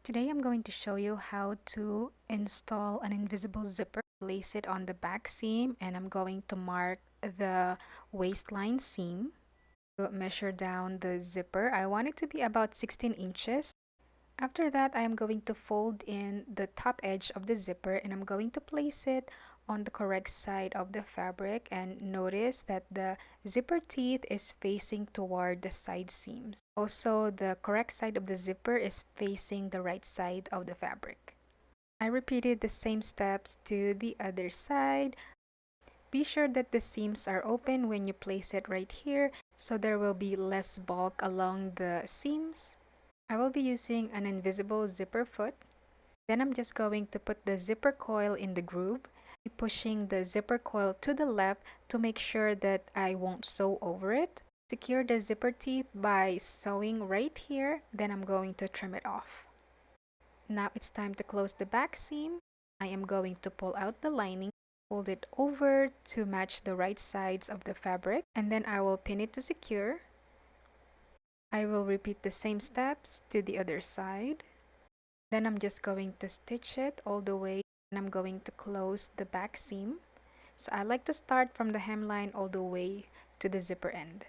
Today I'm going to show you how to install an invisible zipper. Place it on the back seam and I'm going to mark the waistline seam. To measure down the zipper, I want it to be about 16 inches. After that, I am going to fold in the top edge of the zipper and I'm going to place it on the correct side of the fabric, and notice that the zipper teeth is facing toward the side seams. Also, the correct side of the zipper is facing the right side of the fabric. I repeated the same steps to the other side. Be sure that the seams are open when you place it right here, so there will be less bulk along the seams. I will be using an invisible zipper foot. Then I'm just going to put the zipper coil in the groove, pushing the zipper coil to the left to make sure that I won't sew over it. Secure the zipper teeth by sewing right here, then I'm going to trim it off. Now it's time to close the back seam. I am going to pull out the lining, fold it over to match the right sides of the fabric, and then I will pin it to secure. I will repeat the same steps to the other side. Then I'm just going to stitch it all the way and I'm going to close the back seam. So I like to start from the hemline all the way to the zipper end.